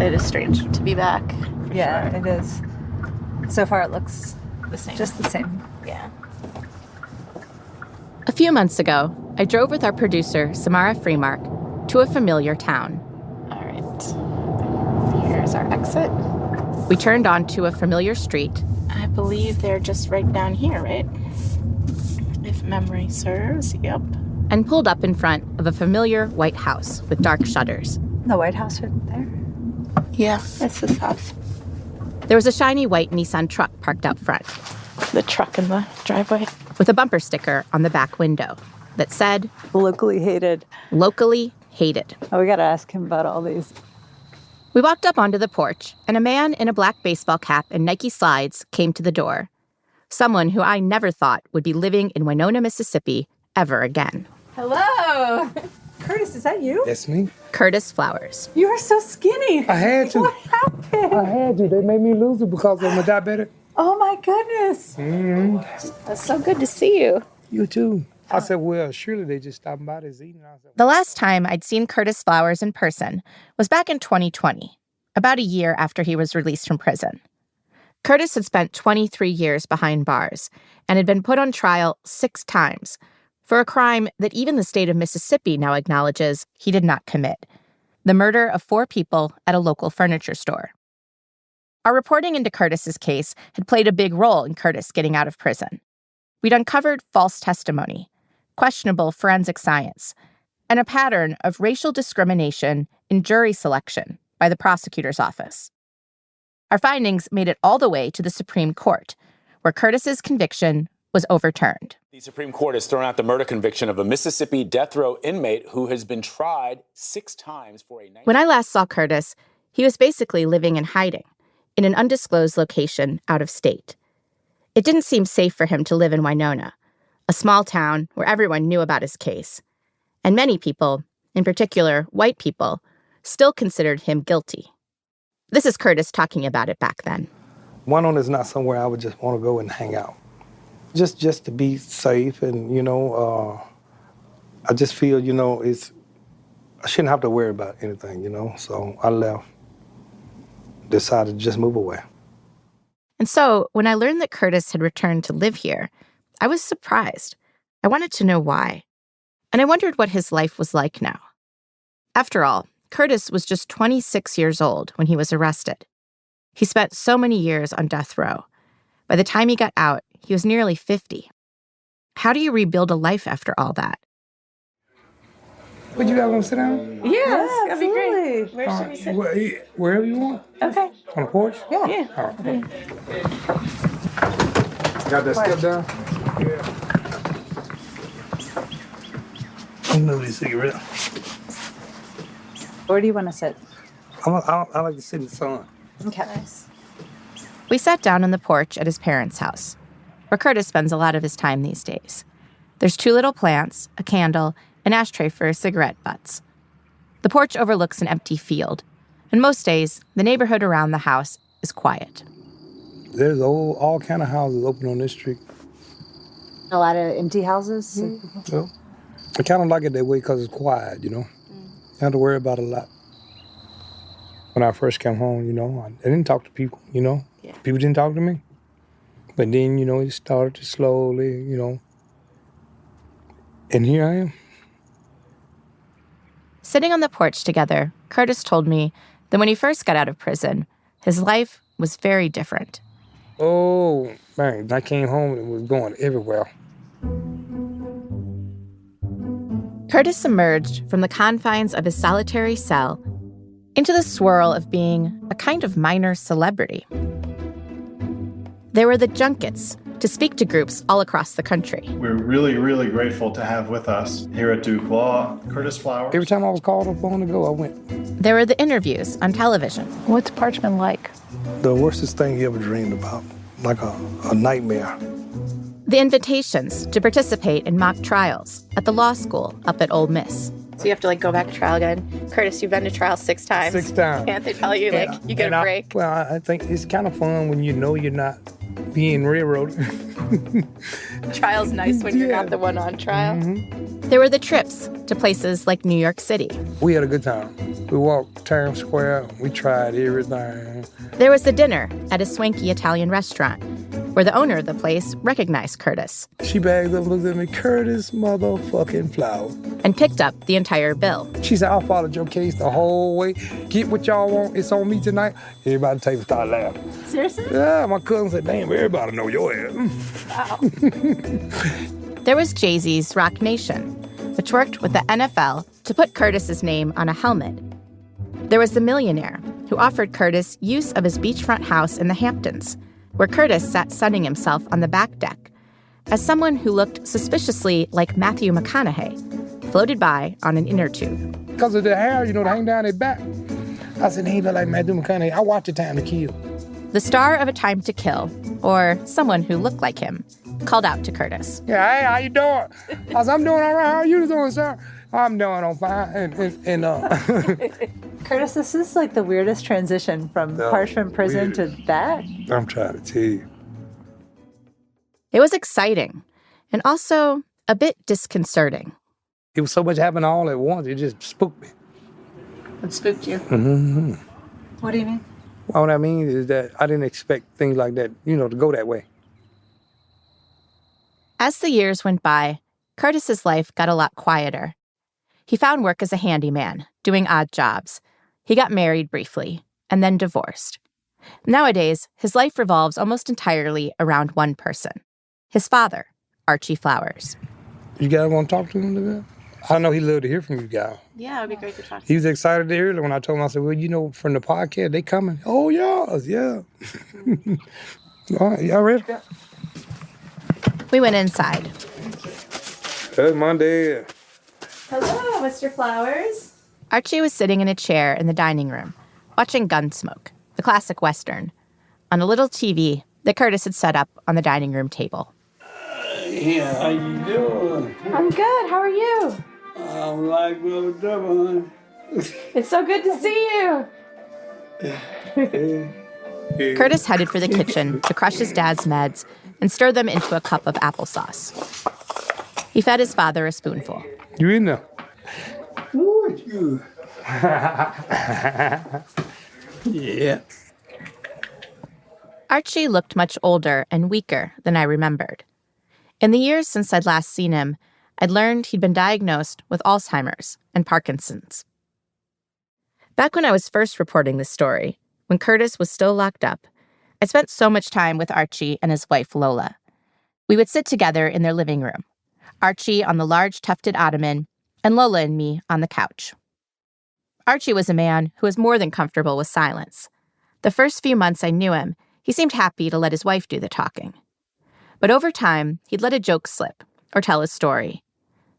It is strange to be back. Yeah, it is. So far it looks The same. just the same. Yeah. A few months ago, I drove with our producer, Samara Freemark, to a familiar town. All right. Here's our exit. We turned onto a familiar street. I believe they're just right down here, right? If memory serves, yep. And pulled up in front of a familiar white house with dark shutters. The White House right there. Yeah, it's this house. There was a shiny white Nissan truck parked out front, The truck in the driveway. with a bumper sticker on the back window that said, Locally hated. "Locally hated." Oh, we gotta ask him about all these. We walked up onto the porch, and a man in a black baseball cap and Nike slides came to the door. Someone who I never thought would be living in Winona, Mississippi ever again. Hello! Curtis, is that you? That's me. Curtis Flowers. You are so skinny. I had to. What happened? I had to. They made me lose it because I'm a diabetic. Oh my goodness. That's so good to see you. You too. I said, well, surely they just stopped by this evening. I said, The last time I'd seen Curtis Flowers in person was back in 2020, about a year after he was released from prison. Curtis had spent 23 years behind bars and had been put on trial 6 times for a crime that even the state of Mississippi now acknowledges he did not commit: the murder of 4 people at a local furniture store. Our reporting into Curtis's case had played a big role in Curtis getting out of prison. We'd uncovered false testimony, questionable forensic science, and a pattern of racial discrimination in jury selection by the prosecutor's office. Our findings made it all the way to the Supreme Court, where Curtis's conviction was overturned. The Supreme Court has thrown out the murder conviction of a Mississippi death row inmate who has been tried 6 times for a... When I last saw Curtis, he was basically living in hiding in an undisclosed location out of state. It didn't seem safe for him to live in Winona, a small town where everyone knew about his case. And many people, in particular white people, still considered him guilty. This is Curtis talking about it back then. Winona is not somewhere I would just want to go and hang out. Just to be safe and, I just feel, I shouldn't have to worry about anything, So I left, decided to just move away. And so when I learned that Curtis had returned to live here, I was surprised. I wanted to know why. And I wondered what his life was like now. After all, Curtis was just 26 years old when he was arrested. He spent so many years on death row. By the time he got out, he was nearly 50. How do you rebuild a life after all that? Would you guys want to sit down? Yes, Yeah, that'd be great. absolutely. Where should we sit? Wherever you want. Okay. On the porch? Yeah. Yeah. All right. Got that step down? Yeah. Another cigarette. Where do you want to sit? I like to sit in the sun. Okay. We sat down on the porch at his parents' house, where Curtis spends a lot of his time these days. There's 2 little plants, a candle, an ashtray for cigarette butts. The porch overlooks an empty field, and most days, the neighborhood around the house is quiet. There's all kind of houses open on this street. A lot of empty houses. So I kind of like it that way because it's quiet, You don't have to worry about a lot. When I first came home, I didn't talk to people, Yeah. People didn't talk to me. But then, it started to slowly, and here I am. Sitting on the porch together, Curtis told me that when he first got out of prison, his life was very different. Oh, man, I came home and it was going everywhere. Curtis emerged from the confines of his solitary cell into the swirl of being a kind of minor celebrity. There were the junkets to speak to groups all across the country. We're really, really grateful to have with us here at Duke Law, Curtis Flowers. Every time I was called up on to go, I went. There were the interviews on television. What's Parchman like? The worstest thing you ever dreamed about, like a nightmare. The invitations to participate in mock trials at the law school up at Ole Miss. So you have to go back to trial again. Curtis, you've been to trial 6 times. 6 times. Can't they tell you, you get a break? I think it's kind of fun when you're not being railroaded. Trial's nice when you're not the one on trial. Mm-hmm. There were the trips to places like New York City. We had a good time. We walked Times Square. We tried everything. There was the dinner at a swanky Italian restaurant where the owner of the place recognized Curtis She bagged up and looked at me, Curtis motherfucking Flower. and picked up the entire bill. She said, I followed your case the whole way. Get what y'all want. It's on me tonight. Everybody at the table started laughing. Seriously? Yeah, my cousin said, damn, everybody know your ass. There was Jay-Z's Rock Nation, which worked with the NFL to put Curtis's name on a helmet. There was the millionaire who offered Curtis use of his beachfront house in the Hamptons, where Curtis sat sunning himself on the back deck, as someone who looked suspiciously like Matthew McConaughey floated by on an inner tube. Because of the hair, to hang down their back. I said, he look like Matthew McConaughey. I watched A Time to Kill. The star of A Time to Kill, or someone who looked like him, called out to Curtis. Yeah, hey, how you doing? I said, I'm doing all right. How are you doing, sir? I'm doing on fine. Curtis, this is like the weirdest transition from Parchman Prison to that. I'm trying to tell you. It was exciting, and also a bit disconcerting. It was so much happening all at once. It just spooked me. What spooked you? Mm-hmm. What do you mean? What I mean is that I didn't expect things like that, to go that way. As the years went by, Curtis's life got a lot quieter. He found work as a handyman, doing odd jobs. He got married briefly, and then divorced. Nowadays, his life revolves almost entirely around one person, his father, Archie Flowers. You guys want to talk to him a little bit? I know he'd love to hear from you guys. Yeah, it would be great to talk to He was excited to hear it when I told him. I said, well, from the podcast, they coming. Oh, yeah. All right, y'all ready? We went inside. That's Monday. Hello, Mr. Flowers. Archie was sitting in a chair in the dining room, watching Gunsmoke, the classic Western, on a little TV that Curtis had set up on the dining room table. Yeah, how you doing? I'm good. How are you? I'm like little double. It's so good to see you. Curtis headed for the kitchen to crush his dad's meds and stir them into a cup of applesauce. He fed his father a spoonful. You in there? Ooh, it's good. Yeah. Archie looked much older and weaker than I remembered. In the years since I'd last seen him, I'd learned he'd been diagnosed with Alzheimer's and Parkinson's. Back when I was first reporting this story, when Curtis was still locked up, I spent so much time with Archie and his wife Lola. We would sit together in their living room, Archie on the large tufted ottoman, and Lola and me on the couch. Archie was a man who was more than comfortable with silence. The first few months I knew him, he seemed happy to let his wife do the talking. But over time, he'd let a joke slip or tell his story.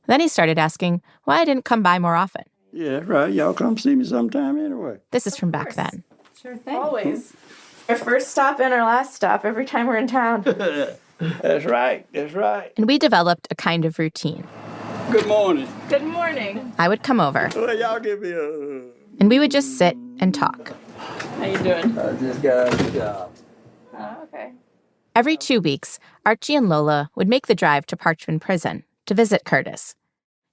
Then he started asking why I didn't come by more often. Yeah, that's right. Y'all come see me sometime anyway. This is from back then. Sure thing. Always. Our first stop and our last stop every time we're in town. That's right. That's right. And we developed a kind of routine. Good morning. Good morning. I would come over, Well, y'all give me a... and we would just sit and talk. How you doing? I just got a job. Oh, okay. Every 2 weeks, Archie and Lola would make the drive to Parchman Prison to visit Curtis.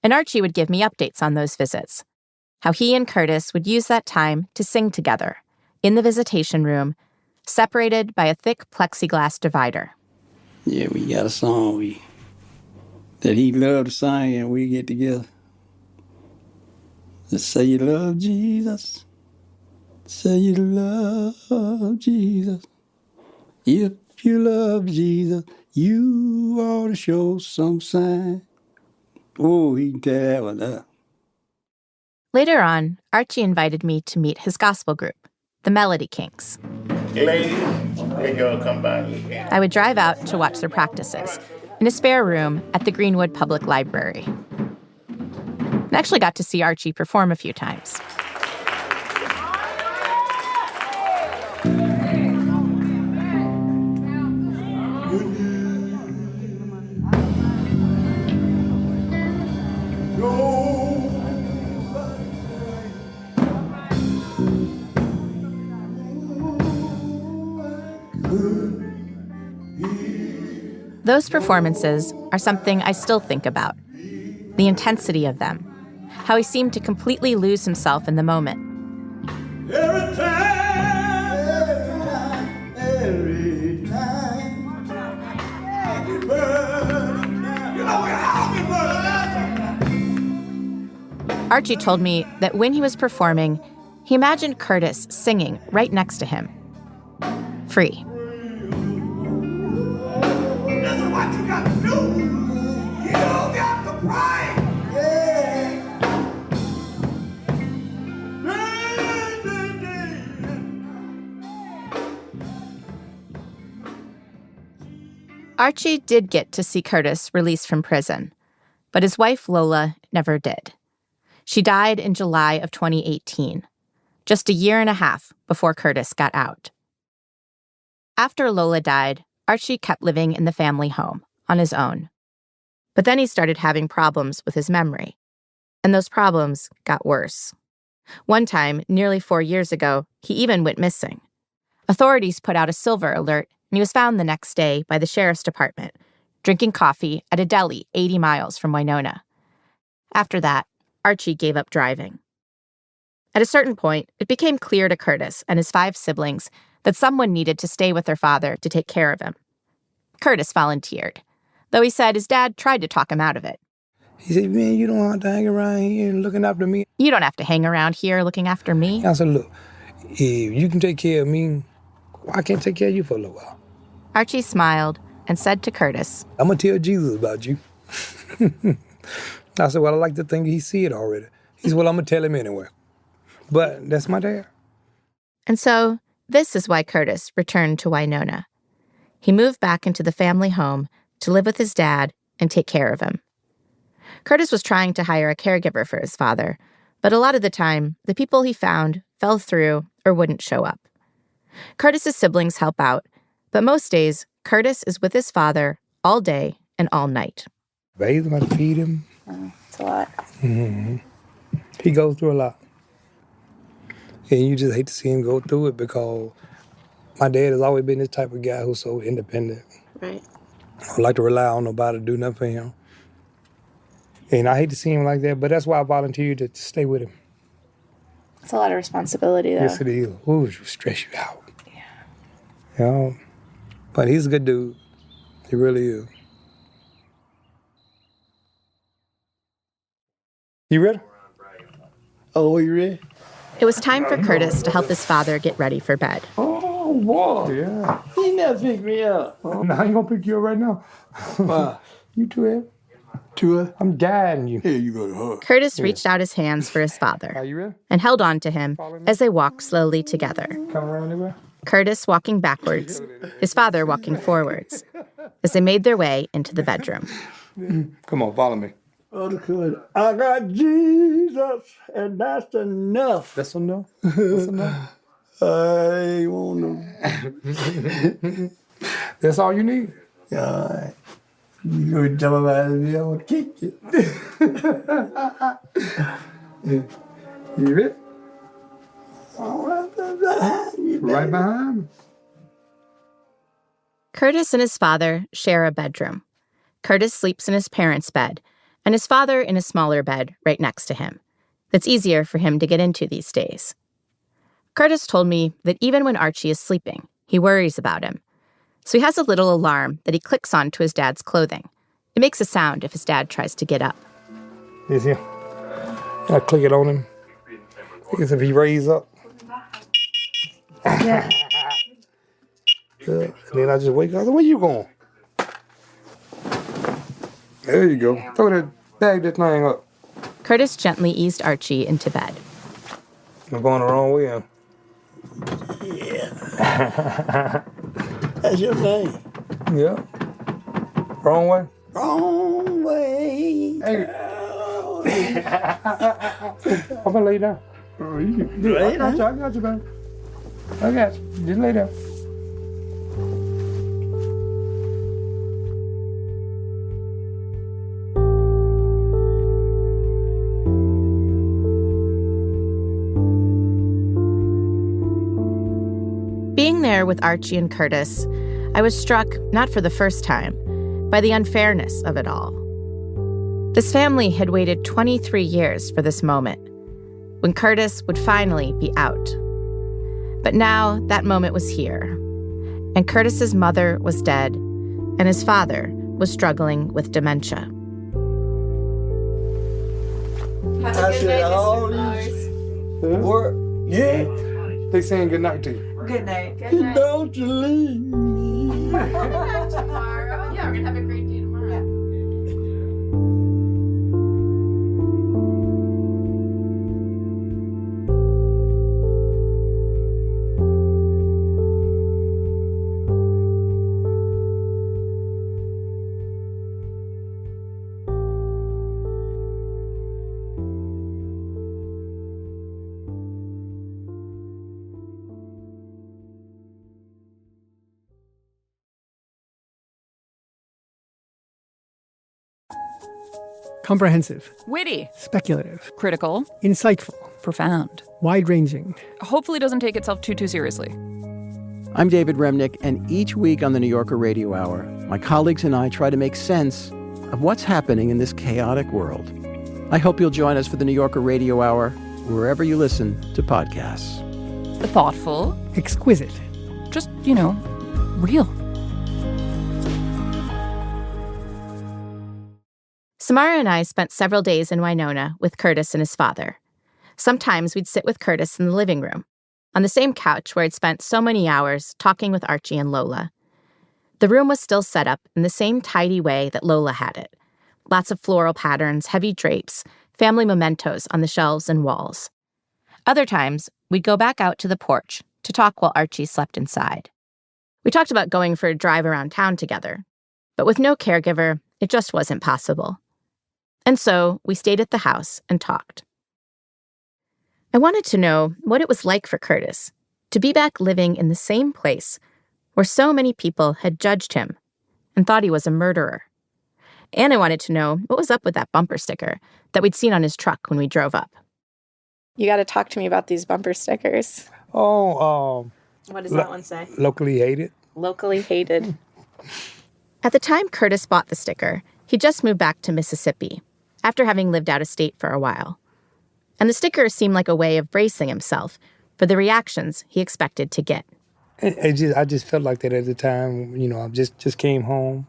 And Archie would give me updates on those visits, how he and Curtis would use that time to sing together in the visitation room, separated by a thick plexiglass divider. Yeah, we got a song that he loved to sing, and we get together. Just say you love Jesus. Say you love Jesus. If you love Jesus, you ought to show some sign. Oh, he can tear that one up. Later on, Archie invited me to meet his gospel group, the Melody Kings. Ladies, they gonna come by and look at. I would drive out to watch their practices in a spare room at the Greenwood Public Library. I actually got to see Archie perform a few times. Those performances are something I still think about. the intensity of them, how he seemed to completely lose himself in the moment. Every time, every time. Archie told me that when he was performing, he imagined Curtis singing right next to him. Free. This is what you got to do. You got to pray. Archie did get to see Curtis released from prison, but his wife Lola never did. She died in July of 2018, just a year and a half before Curtis got out. After Lola died, Archie kept living in the family home on his own. But then he started having problems with his memory, and those problems got worse. One time, nearly 4 years ago, he even went missing. Authorities put out a silver alert, and he was found the next day by the sheriff's department, drinking coffee at a deli 80 miles from Winona. After that, Archie gave up driving. At a certain point, it became clear to Curtis and his 5 siblings that someone needed to stay with their father to take care of him. Curtis volunteered, though he said his dad tried to talk him out of it. He said, man, you don't have to hang around here looking after me. You don't have to hang around here looking after me. I said, look, if you can take care of me, I can't take care of you for a little while. Archie smiled and said to Curtis, I'm going to tell Jesus about you. I said, well, I like to think he see it already. He said, well, I'm going to tell him anyway. But that's my dad. And so this is why Curtis returned to Winona. He moved back into the family home to live with his dad and take care of him. Curtis was trying to hire a caregiver for his father, but a lot of the time, the people he found fell through or wouldn't show up. Curtis's siblings help out, but most days, Curtis is with his father all day and all night. Bathe him, I feed him. It's a lot. Mm-hmm. He goes through a lot. And you just hate to see him go through it because my dad has always been this type of guy who's so independent. Right. I don't like to rely on nobody to do nothing for him. And I hate to see him like that, but that's why I volunteered to stay with him. It's a lot of responsibility, though. Yes, it is. Ooh, it'll stress you out. Yeah. You know? But he's a good dude. He really is. You ready? Oh, you ready? It was time for Curtis to help his father get ready for bed. Oh, boy. Yeah. He never picked me up. Now you gonna pick you up right now? Why? You too heavy. Tua? I'm guiding you. Here you go to her. Curtis reached out his hands for his Are father you ready? and held on to him as they walked slowly together. Come around anyway. Curtis walking backwards, his father walking forwards, as they made their way into the bedroom. Come on, follow me. Oh, good. I got Jesus, and that's enough. That's enough. That's enough. I want to. That's all you need. All right. You jump about me, I want to kick you. You ready? All right, you Right behind me. Curtis and his father share a bedroom. Curtis sleeps in his parents' bed, and his father in a smaller bed right next to him. That's easier for him to get into these days. Curtis told me that even when Archie is sleeping, he worries about him. So he has a little alarm that he clicks onto his dad's clothing. It makes a sound if his dad tries to get up. This here. I click it on him. Because if he raise up. Yeah. And then I just wake up. Where you going? There you go. Throw that, bag that thing up. Curtis gently eased Archie into bed. I'm going the wrong way. Yeah. That's your name. Yeah. Wrong way? Wrong way. Hey. I'm gonna lay down. Oh, you I got you, baby. I got you. Just lay down. Being there with Archie and Curtis, I was struck, not for the first time, by the unfairness of it all. This family had waited 23 years for this moment, when Curtis would finally be out. But now that moment was here, and Curtis's mother was dead, and his father was struggling with dementia. I said all these work. Yeah. They saying good night to you. Good night. Don't you leave me. Tomorrow. Yeah, we're gonna have a great day tomorrow. Comprehensive, Witty, speculative, critical, insightful, profound. wide-ranging. Hopefully doesn't take itself too seriously. I'm David Remnick, and each week on the New Yorker Radio Hour, my colleagues and I try to make sense of what's happening in this chaotic world. I hope you'll join us for the New Yorker Radio Hour, wherever you listen to podcasts. Thoughtful. Exquisite. Just, real. Samara and I spent several days in Winona with Curtis and his father. Sometimes we'd sit with Curtis in the living room, on the same couch where I'd spent so many hours talking with Archie and Lola. The room was still set up in the same tidy way that Lola had it. Lots of floral patterns, heavy drapes, family mementos on the shelves and walls. Other times, we'd go back out to the porch to talk while Archie slept inside. We talked about going for a drive around town together, but with no caregiver, it just wasn't possible. And so we stayed at the house and talked. I wanted to know what it was like for Curtis to be back living in the same place where so many people had judged him and thought he was a murderer. And I wanted to know what was up with that bumper sticker that we'd seen on his truck when we drove up. You got to talk to me about these bumper stickers. Oh, What does that one say? locally hated. Locally hated. At the time Curtis bought the sticker, he just moved back to Mississippi after having lived out of state for a while. And the sticker seemed like a way of bracing himself for the reactions he expected to get. I just felt like that at the time. I just came home.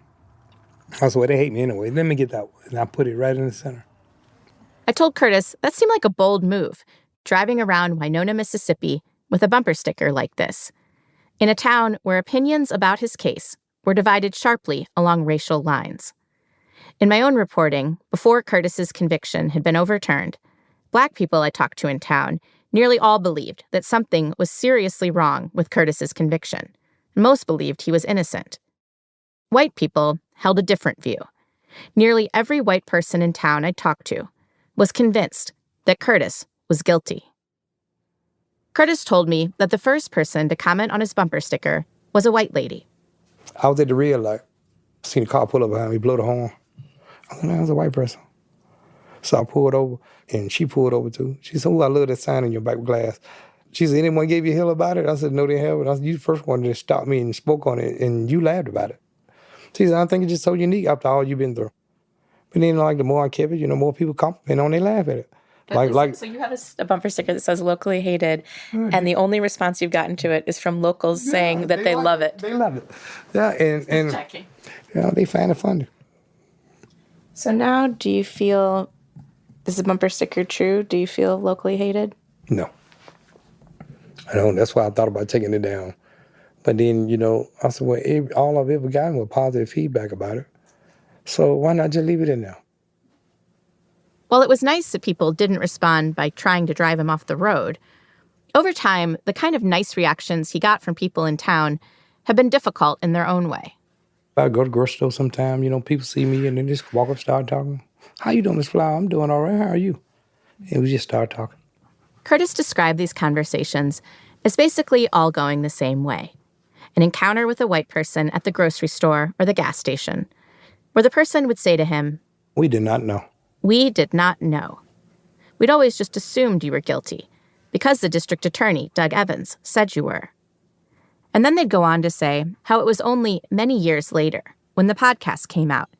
I said, well, they hate me anyway. Let me get that one. And I put it right in the center. I told Curtis that seemed like a bold move, driving around Winona, Mississippi with a bumper sticker like this, in a town where opinions about his case were divided sharply along racial lines. In my own reporting, before Curtis's conviction had been overturned, Black people I talked to in town nearly all believed that something was seriously wrong with Curtis's conviction. Most believed he was innocent. White people held a different view. Nearly every white person in town I talked to was convinced that Curtis was guilty. Curtis told me that the first person to comment on his bumper sticker was a white lady. I was at the red light. Seen a car pull up behind me, blow the horn. I said, that was a white person. So I pulled over, and she pulled over too. She said, oh, I love that sign in your back glass. She said, anyone gave you hell about it? I said, no, they haven't. I said, you the first one that stopped me and spoke on it, and you laughed about it. She said, I think it's just so unique after all you've been through. But then, the more I kept it, more people compliment on it, they laugh at it. So you have a bumper sticker that says locally hated, and the only response you've gotten to it is from locals saying that they love it. They love it. Yeah, and Checking. they find it funny. So now, do you feel, is the bumper sticker true? Do you feel locally hated? No. I don't. That's why I thought about taking it down. But then, I said, well, all I've ever gotten was positive feedback about it. So why not just leave it in there? While it was nice that people didn't respond by trying to drive him off the road, over time, the kind of nice reactions he got from people in town have been difficult in their own way. I go to the grocery store sometime, people see me and then just walk up, start talking. How you doing, Miss Flower? I'm doing all right. How are you? And we just start talking. Curtis described these conversations as basically all going the same way. An encounter with a white person at the grocery store or the gas station, where the person would say to him, we did not know. We did not know. We'd always just assumed you were guilty because the district attorney, Doug Evans, said you were. And then they'd go on to say how it was only many years later, when the podcast came out,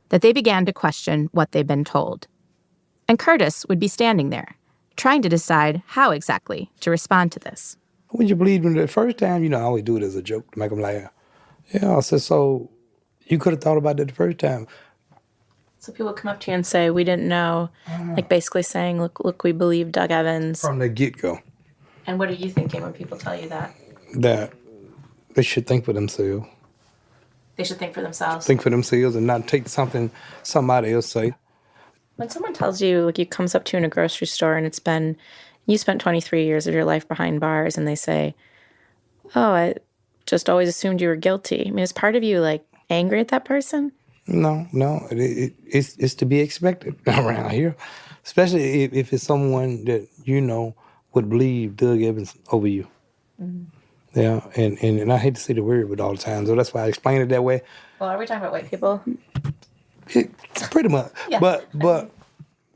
that they began to question what they'd been told. And Curtis would be standing there, trying to decide how exactly to respond to this. When you believe them the first time, I always do it as a joke to make them laugh. Yeah, I said, so you could have thought about that the first time. So people come up to you and say, we didn't know, like basically saying, look, we believe Doug Evans. From the get-go. And what are you thinking when people tell you that? That they should think for themselves. They should think for themselves. Think for themselves and not take something somebody else say. When someone tells you, like, comes up to you in a grocery store and you spent 23 years of your life behind bars, and they say, oh, I just always assumed you were guilty. I mean, is part of you, like, angry at that person? No. It's to be expected around here, especially if it's someone that would believe Doug Evans over you. Mm-hmm. Yeah, and I hate to say the word but all the time, so that's why I explain it that way. Well, are we talking about white people? Pretty much. Yeah. But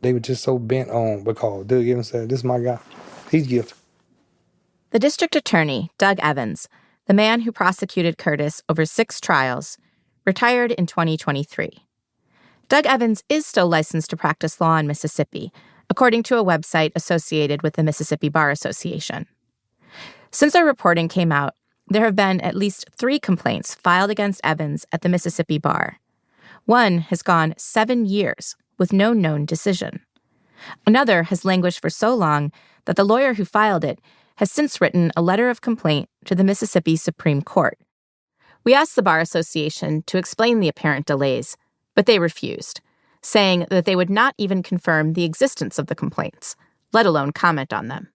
they were just so bent on because Doug Evans said, this is my guy. He's guilty. The district attorney, Doug Evans, the man who prosecuted Curtis over 6 trials, retired in 2023. Doug Evans is still licensed to practice law in Mississippi, according to a website associated with the Mississippi Bar Association. Since our reporting came out, there have been at least 3 complaints filed against Evans at the Mississippi Bar. One has gone 7 years with no known decision. Another has languished for so long that the lawyer who filed it has since written a letter of complaint to the Mississippi Supreme Court. We asked the Bar Association to explain the apparent delays, but they refused, saying that they would not even confirm the existence of the complaints, let alone comment on them.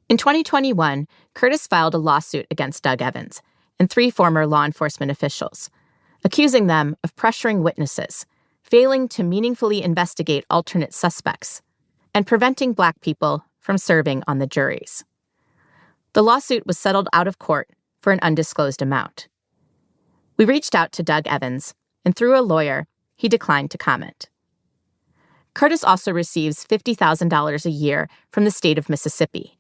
In 2021, Curtis filed a lawsuit against Doug Evans and 3 former law enforcement officials, accusing them of pressuring witnesses, failing to meaningfully investigate alternate suspects, and preventing Black people from serving on the juries. The lawsuit was settled out of court for an undisclosed amount. We reached out to Doug Evans, and through a lawyer, he declined to comment. Curtis also receives $50,000 a year from the state of Mississippi.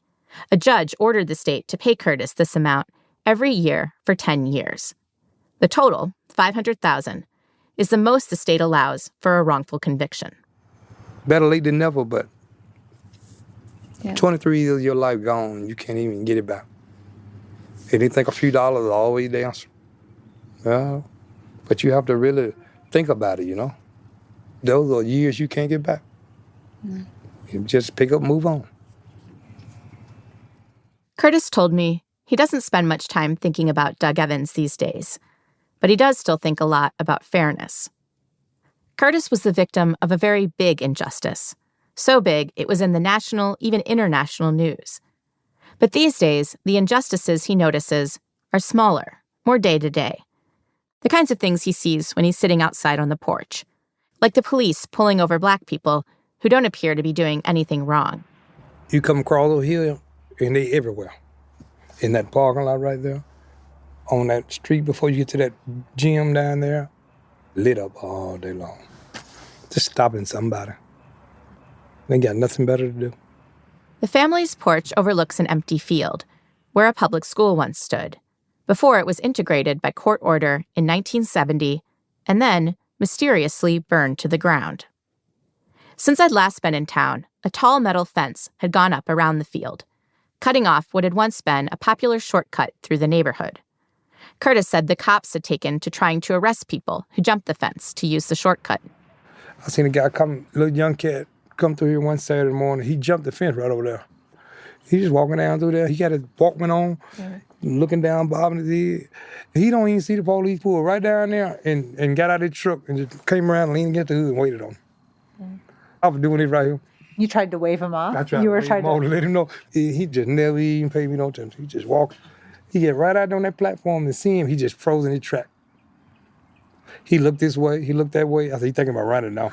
A judge ordered the state to pay Curtis this amount every year for 10 years. The total, $500,000, is the most the state allows for a wrongful conviction. Better late than never, but 23 years of your life gone, you can't even get it back. And they think a few dollars is always the answer. Yeah, but you have to really think about it, Those are years you can't get back. Mm. You just pick up and move on. Curtis told me he doesn't spend much time thinking about Doug Evans these days, but he does still think a lot about fairness. Curtis was the victim of a very big injustice, so big it was in the national, even international news. But these days, the injustices he notices are smaller, more day-to-day. The kinds of things he sees when he's sitting outside on the porch, like the police pulling over Black people who don't appear to be doing anything wrong. You come across over here, and they everywhere. In that parking lot right there, on that street before you get to that gym down there, lit up all day long. Just stopping somebody. They got nothing better to do. The family's porch overlooks an empty field, where a public school once stood, before it was integrated by court order in 1970, and then mysteriously burned to the ground. Since I'd last been in town, a tall metal fence had gone up around the field, cutting off what had once been a popular shortcut through the neighborhood. Curtis said the cops had taken to trying to arrest people who jumped the fence to use the shortcut. I seen a guy little young cat, come through here one Saturday morning. He jumped the fence right over there. He just walking down through there. He got his Walkman on, looking down, bobbing his head. He don't even see the police pull right down there and got out of his truck and just came around, leaned against the hood and waited on him. I was doing it right here. You tried to wave him off? I tried to let him know. He just never even paid me no attention. He just walked. He get right out on that platform and see him. He just froze in his track. He looked this way. He looked that way. I said, he thinking about running now.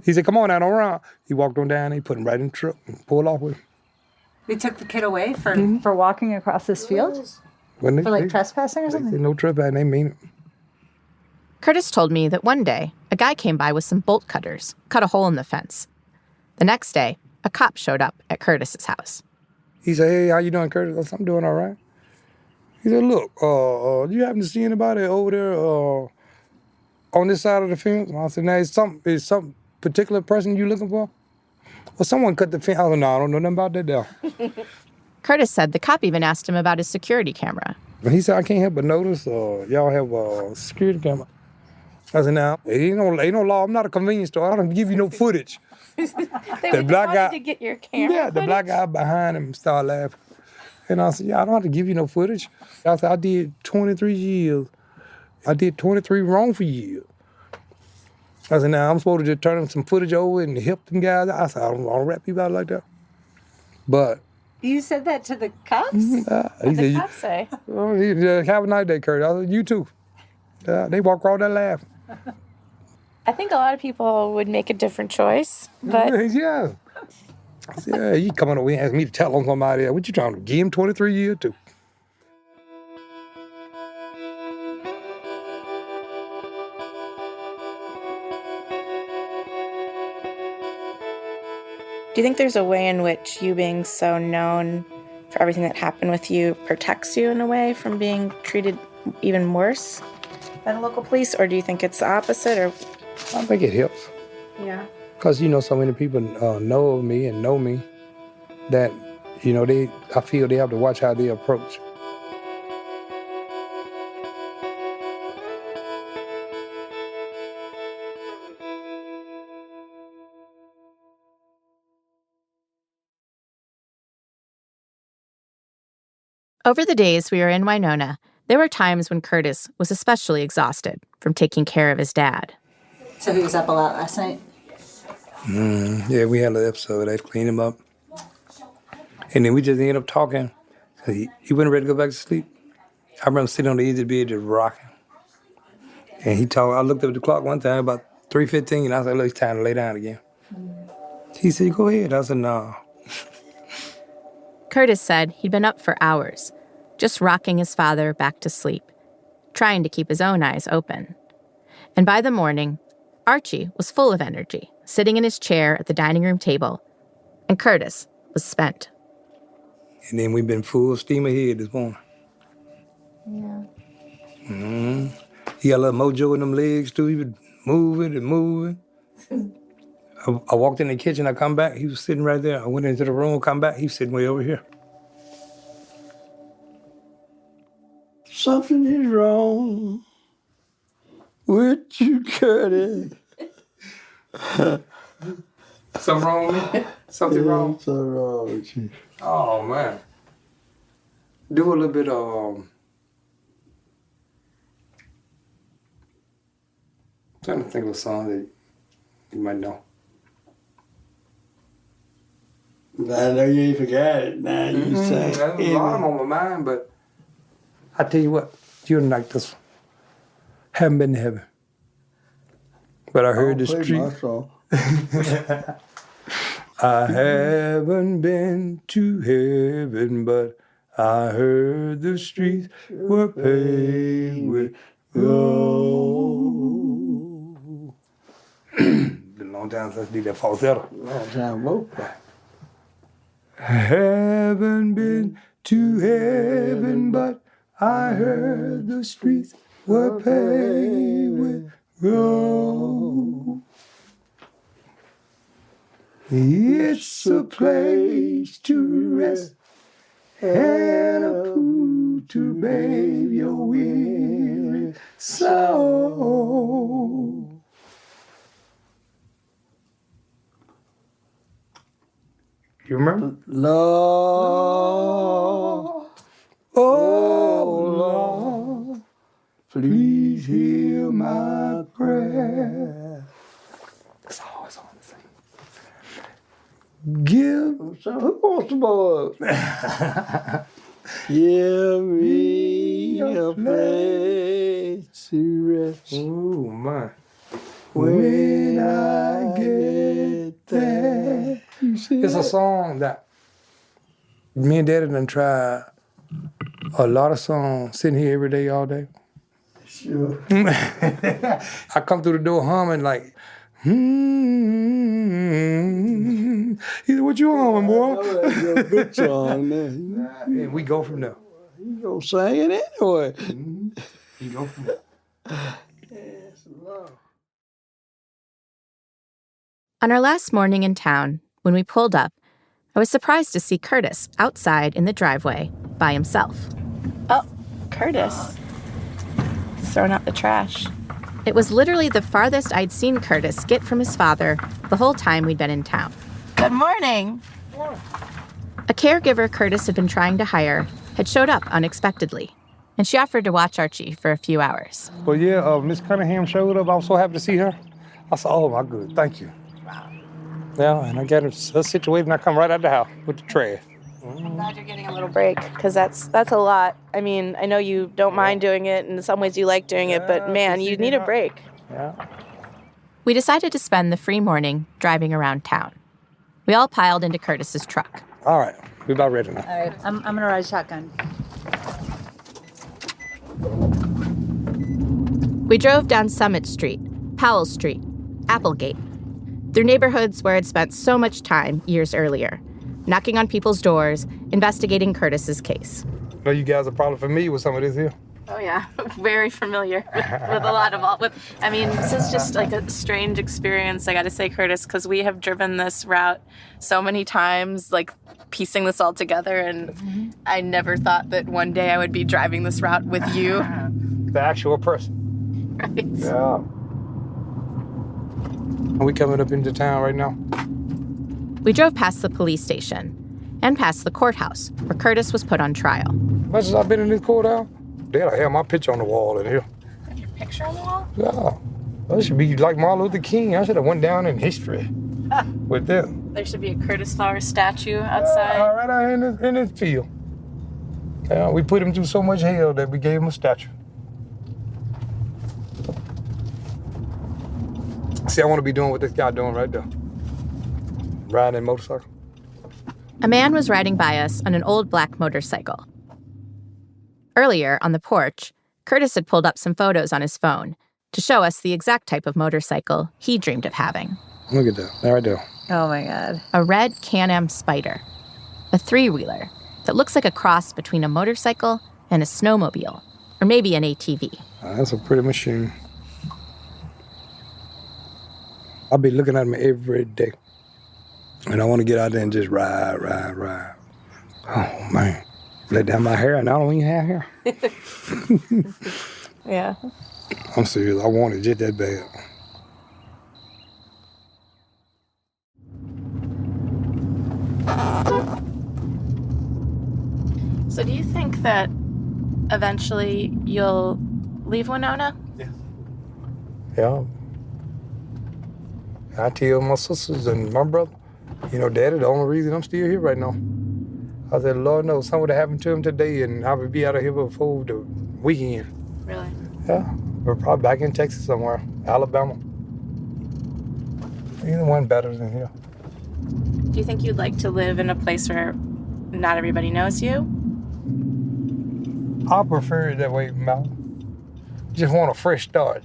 He said, come on now, don't run. He walked on down. He put him right in the truck and pulled off with him. They took the kid away for walking across this field? For trespassing or something? They said no trespassing. They mean it. Curtis told me that one day, a guy came by with some bolt cutters, cut a hole in the fence. The next day, a cop showed up at Curtis's house. He said, hey, how you doing, Curtis? I said, I'm doing all right. He said, look, do you happen to see anybody over there on this side of the fence. I said, now, is some particular person you looking for? Well, someone cut the fence. I said, no, I don't know nothing about that there. Curtis said the cop even asked him about his security camera. But he said, I can't help but notice y'all have a security camera. I said, now, ain't no law. I'm not a convenience store. I don't give you no footage. The black guy to get your camera. Yeah, the black guy behind him started laughing. And I said, yeah, I don't have to give you no footage. I said, I did 23 years. I did 23 wrongful years. I said, now I'm supposed to just turn some footage over and help them guys. I said, I don't rap people out like that. But You said that to the cops? he What said, did cops say? oh, have a nice day, Curtis. I said, you too. They walk across that laughing. I think a lot of people would make a different choice, but Yeah. I said, yeah, you coming over here and ask me to tell on somebody else. What you trying to give him 23 years too? do you think there's a way in which you being so known for everything that happened with you protects you in a way from being treated even worse by the local police? Or do you think it's the opposite? Or I think it helps. yeah. Because, so many people know of me and know me that, I feel they have to watch how they approach. Over the days we were in Winona, there were times when Curtis was especially exhausted from taking care of his dad. So he was up a lot last night? Yeah, we had an episode. I cleaned him up. And then we just ended up talking. He wasn't ready to go back to sleep. I remember sitting on the edge of the bed just rocking. And he talked. I looked up at the clock one time, about 3:15, and I said, look, it's time to lay down again. He said, go ahead. I said, no. Curtis said he'd been up for hours, just rocking his father back to sleep, trying to keep his own eyes open. And by the morning, Archie was full of energy, sitting in his chair at the dining room table, and Curtis was spent. And then we've been full steam ahead this morning. Yeah. He got a little mojo in them legs, too. He was moving and moving. I walked in the kitchen, I come back, he was sitting right there. I went into the room, come back, he was sitting way over here. Something is wrong with you, Curtis. Something wrong with me? Something wrong? Something wrong with you. Oh, man. Do a little bit of... I'm trying to think of a song that you might know. I know you ain't forgot it. Now you say. There's a lot of them on my mind, but I tell you what, you didn't like this one. Haven't been to heaven. But I heard the street. I haven't been to heaven, but I heard the streets were paved with gold. Been a long time since I did that falsetto. Long time ago. I haven't been to heaven, but I heard the streets were paved with gold. It's a place to rest and a pool to bathe your weary soul. You remember? Lord, oh Lord, please hear my prayer. That's all it's on the same. Give. So who wants the boys? Give me a place to rest. Oh my. When I get there. It's a song that me and Daddy done tried a lot of songs, sitting here every day, all day. Sure. I come through the door humming like, He said, what you humming, boy? That's a good song, man. And we go from there. You gonna sing it anyway. We go from there. Yes, Lord. On our last morning in town, when we pulled up, I was surprised to see Curtis outside in the driveway by himself. Oh, Curtis. He's throwing out the trash. It was literally the farthest I'd seen Curtis get from his father the whole time we'd been in town. Good morning. A caregiver Curtis had been trying to hire had showed up unexpectedly, and she offered to watch Archie for a few hours. Well, yeah, Miss Cunningham showed up. I was so happy to see her. I said, oh, my good, thank you. Wow. Yeah, and I got her situated, and I come right out the house with the trash. I'm glad you're getting a little break, because that's a lot. I mean, I know you don't mind doing it, and in some ways you like doing it, but man, you need a break. Yeah. We decided to spend the free morning driving around town. We all piled into Curtis's truck. All right, we're about ready now. All right, I'm going to ride shotgun. We drove down Summit Street, Powell Street, Applegate, through neighborhoods where I'd spent so much time years earlier, knocking on people's doors, investigating Curtis's case. I know you guys are probably familiar with some of this here. Oh yeah, very familiar with a lot of I mean, this is just like a strange experience, I gotta say, Curtis, because we have driven this route so many times, like piecing this all together, and I never thought that one day I would be driving this route with you. The actual person. Right. Yeah. Are we coming up into town right now? We drove past the police station and past the courthouse where Curtis was put on trial. Much as I've been in this courthouse, Dad, I have my picture on the wall in here. Your picture on the wall? Yeah. That should be like Martin Luther King. I should have went down in history with them. There should be a Curtis Flowers statue outside. Right out in this field. Yeah, we put him through so much hell that we gave him a statue. See, I want to be doing what this guy doing right there. Riding a motorcycle. A man was riding by us on an old black motorcycle. Earlier, on the porch, Curtis had pulled up some photos on his phone to show us the exact type of motorcycle he dreamed of having. Look at that, right there. Oh my God. A red Can-Am Spyder, a three-wheeler that looks like a cross between a motorcycle and a snowmobile, or maybe an ATV. That's a pretty machine. I'll be looking at them every day. And I want to get out there and just ride. Oh, man. Let down my hair, and I don't even have hair. Yeah. I'm serious. I want it just that bad. So do you think that eventually you'll leave Winona? Yeah. I tell my sisters and my brother, Daddy, the only reason I'm still here right now. I said, Lord knows, something would have happened to him today, and I would be out of here before the weekend. Really? Yeah. We're probably back in Texas somewhere, Alabama. Either one better than here. Do you think you'd like to live in a place where not everybody knows you? I prefer it that way, Mal. Just want a fresh start,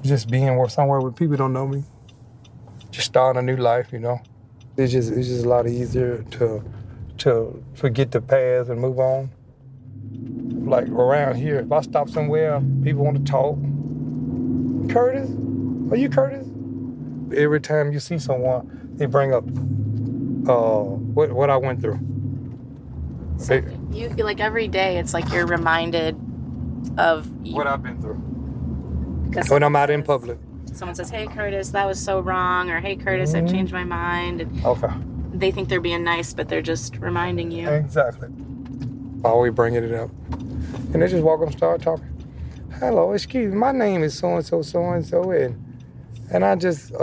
Just being somewhere where people don't know me. Just starting a new life, It's just a lot easier to forget the past and move on. Like around here, if I stop somewhere, people want to talk. Curtis? Are you Curtis? Every time you see someone, they bring up what I went through. So you feel like every day it's like you're reminded of what I've been through. When I'm out in public. Someone says, hey, Curtis, that was so wrong, or hey, Curtis, I've changed my mind. And okay. They think they're being nice, but they're just reminding you. Exactly. Always bringing it up. And they just walk up and start talking. Hello, excuse me, my name is so-and-so, so-and-so, and I just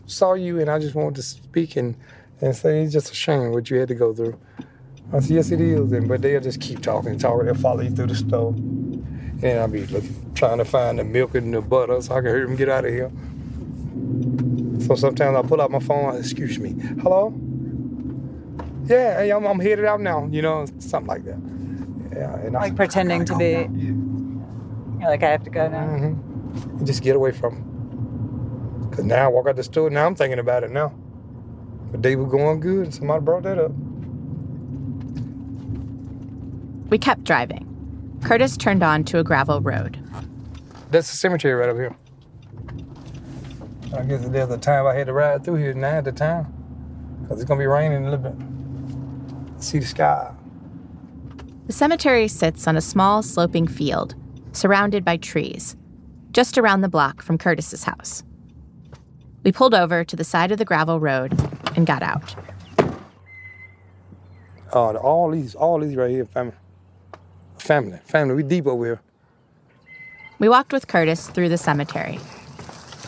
saw you, and I just wanted to speak and say it's just a shame what you had to go through. I said, yes, it is, but they'll just keep talking. They'll follow you through the store. And I'll be trying to find the milk and the butter so I can hear them get out of here. So sometimes I pull out my phone, excuse me, hello? Yeah, hey, I'm headed out now, something like that. Yeah, and like pretending to be, you're like, I have to go now. Mm-hmm. And just get away from them. Because now I walk out the store, now I'm thinking about it now. But they were going good, and somebody brought that up. We kept driving. Curtis turned on to a gravel road. That's the cemetery right up here. I guess there's a time I had to ride through here now at the time. Because it's going to be raining a little bit. See the sky. The cemetery sits on a small sloping field, surrounded by trees, just around the block from Curtis's house. We pulled over to the side of the gravel road and got out. All these right here, family. We deep over here. We walked with Curtis through the cemetery.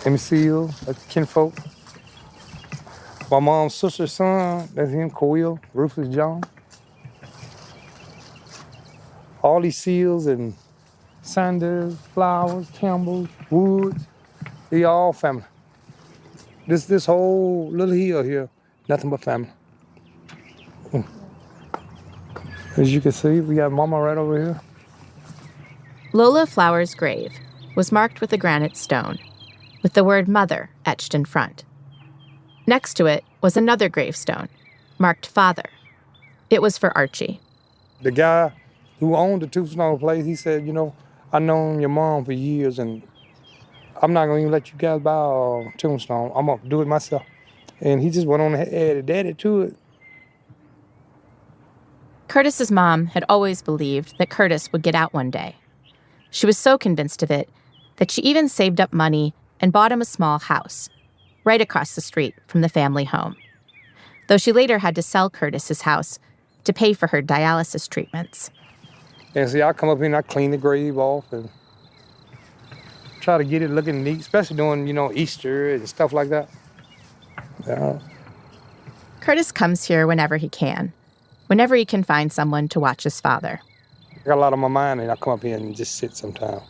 Amy Seal, that's kinfolk. My mom's sister's son, that's him, Coil, Rufus John. All these Seals and Sanders, Flowers, Campbell, Woods, they all family. This whole little hill here, nothing but family. As you can see, we got Mama right over here. Lola Flowers' grave was marked with a granite stone, with the word Mother etched in front. Next to it was another gravestone, marked Father. It was for Archie. The guy who owned the tombstone place, he said, I've known your mom for years, and I'm not going to even let you guys buy a tombstone. I'm going to do it myself. And he just went on and added daddy to it. Curtis's mom had always believed that Curtis would get out one day. She was so convinced of it that she even saved up money and bought him a small house, right across the street from the family home. Though she later had to sell Curtis's house to pay for her dialysis treatments. And see, I come up here and I clean the grave off and try to get it looking neat, especially during, Easter and stuff like that. Yeah. Curtis comes here whenever he can find someone to watch his father. I got a lot on my mind, and I come up here and just sit sometime.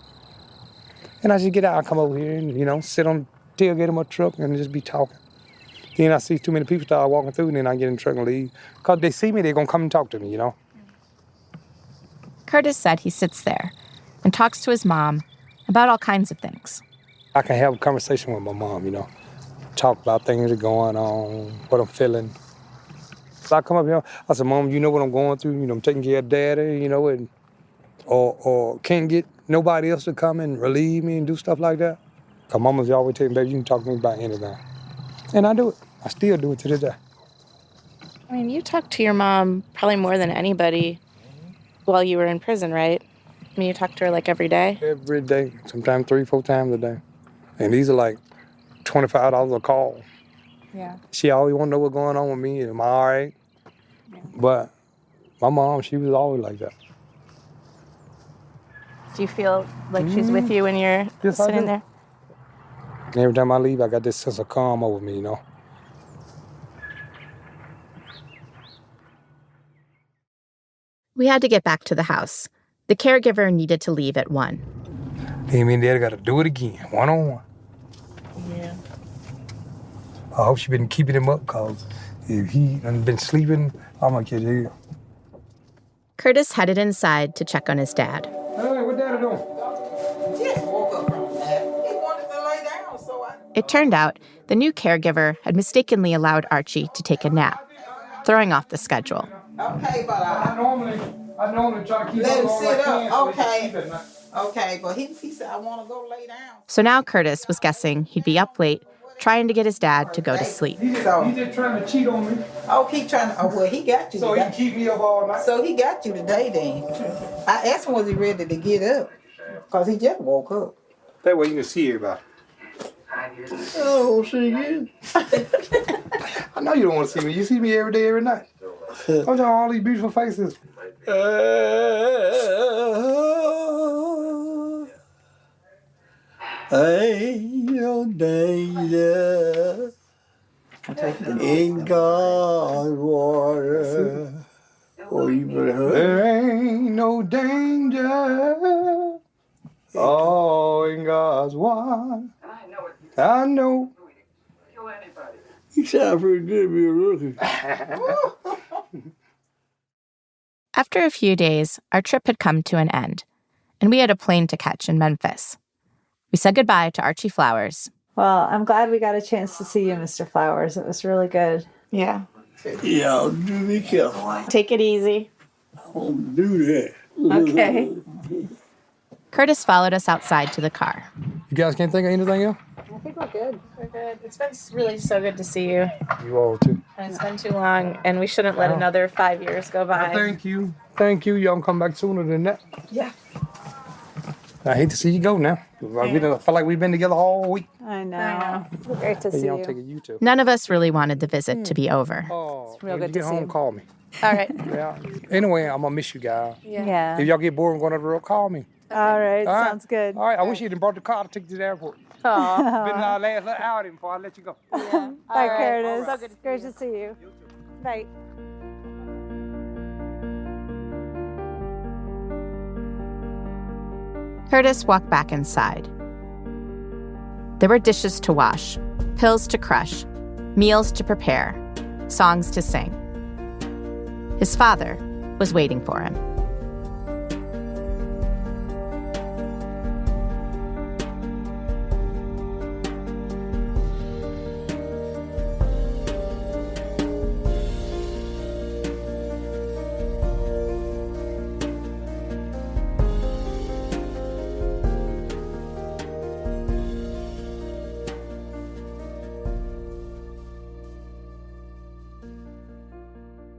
And I just get out, I come over here and, sit on the tailgate of my truck and just be talking. Then I see too many people start walking through, and then I get in the truck and leave. Because they see me, they're going to come and talk to me, Curtis said he sits there and talks to his mom about all kinds of things. I can have a conversation with my mom, talk about things that are going on, what I'm feeling. So I come up here, I said, Mom, you know what I'm going through? I'm taking care of Daddy, and or can't get nobody else to come and relieve me and do stuff like that. Because Mama's always telling me, baby, you can talk to me about anything. And I do it. I still do it to this day. I mean, you talked to your mom probably more than anybody while you were in prison, right? I mean, you talked to her like every day? Every day, sometimes 3-4 times a day. And these are like $25 a call. Yeah. She always want to know what's going on with me. Am I all right? Yeah. But my mom, she was always like that. Do you feel like she's with you when you're sitting there? And every time I leave, I got this sense of calm over me, We had to get back to the house. The caregiver needed to leave at 1. Me and Daddy got to do it again, one-on-one. Yeah. I hope she been keeping him up, because if he done been sleeping, I'm going to catch him. Curtis headed inside to check on his dad. Hey, what Daddy doing? Just woke up from that. He wanted to lay down, so I... It turned out the new caregiver had mistakenly allowed Archie to take a nap, throwing off the schedule. Okay, but I normally try to keep let him him sit up. Okay. Okay, but he said, I want to go lay down. So now Curtis was guessing he'd be up late, trying to get his dad to go to sleep. He just trying to cheat on me. Oh, he trying to, well, he got you. So he keep me up all night? So he got you today, then. I asked him, was he ready to get up? Because he just woke up. That way you can see everybody. Oh, see you. I know you don't want to see me. You see me every day, every night. I'm talking all these beautiful faces. Ain't no danger in God's water. Oh, you better hurry. There ain't no danger. Oh, in God's water. I know. You sound pretty good to be a rookie. After a few days, our trip had come to an end, and we had a plane to catch in Memphis. We said goodbye to Archie Flowers. Well, I'm glad we got a chance to see you, Mr. Flowers. It was really good. Yeah. Yeah, do be careful. Take it easy. I won't do that. Okay. Curtis followed us outside to the car. You guys can't think of anything else? I think we're good. We're good. It's been really so good to see you. You all too. And it's been too long, and we shouldn't let another 5 years go by. Thank you. Thank you. Y'all come back sooner than that. Yeah. I hate to see you go now. We don't feel like we've been together all week. I know. Great to see Y'all you. take it, you too. None of us really wanted the visit to be over. Oh, real when good you to get see home, you. call me. All right. Yeah. Anyway, I'm gonna miss you guys. Yeah. If y'all get bored and going up the road, call me. All right. All right. Sounds good. All right. I wish you'd brought the car to take you to the airport. Aw. Been our last outing before I let you go. Bye, Curtis. So good. Great to see you. Bye. Curtis walked back inside. There were dishes to wash, pills to crush, meals to prepare, songs to sing. His father was waiting for him.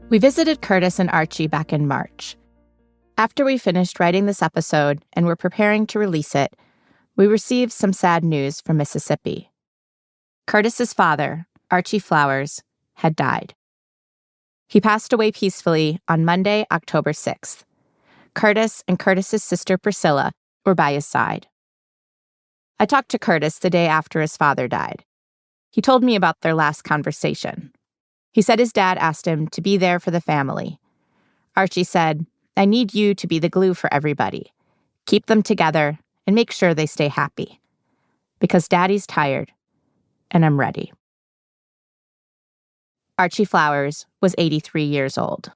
We visited Curtis and Archie back in March. After we finished writing this episode and were preparing to release it, we received some sad news from Mississippi. Curtis's father, Archie Flowers, had died. He passed away peacefully on Monday, October 6th. Curtis and Curtis's sister Priscilla were by his side. I talked to Curtis the day after his father died. He told me about their last conversation. He said his dad asked him to be there for the family. Archie said, "I need you to be the glue for everybody. Keep them together and make sure they stay happy. Because Daddy's tired, and I'm ready." Archie Flowers was 83 years old.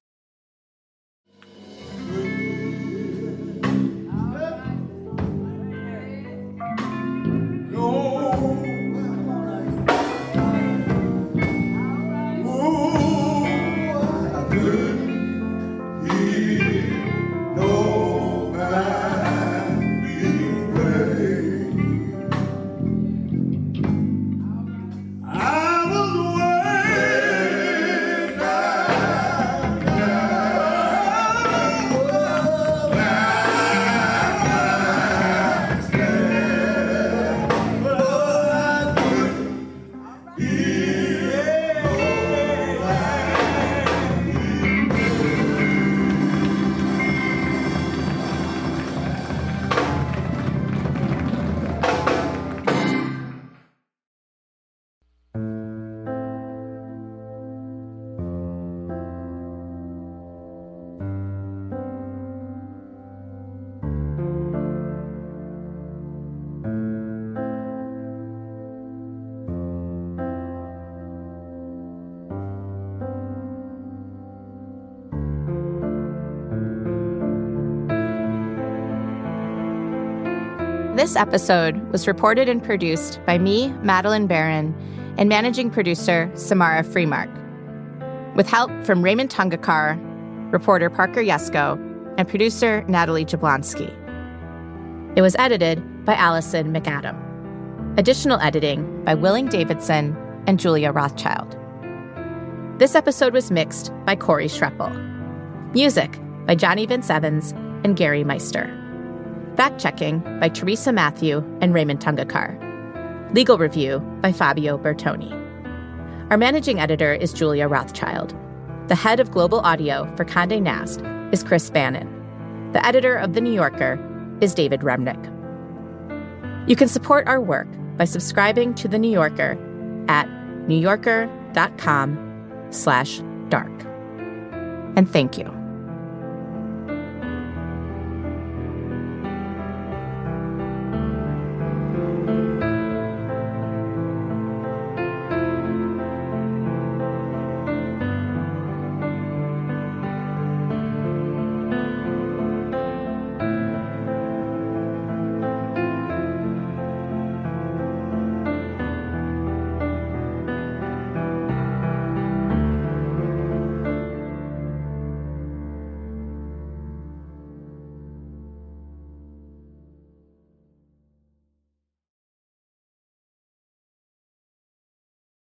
This episode was reported and produced by me, Madeline Barron, and managing producer Samara Freemark, with help from Raymond Tungakar, reporter Parker Yesko, and producer Natalie Jablonski. It was edited by Allison McAdam. Additional editing by Willing Davidson and Julia Rothschild. This episode was mixed by Corey Schreppel. Music by Johnny Vince Evans and Gary Meister. Fact-checking by Teresa Matthew and Raymond Tungakar. Legal review by Fabio Bertoni. Our managing editor is Julia Rothschild. The head of global audio for Condé Nast is Chris Bannon. The editor of The New Yorker is David Remnick. You can support our work by subscribing to The New Yorker at newyorker.com/dark. And thank you.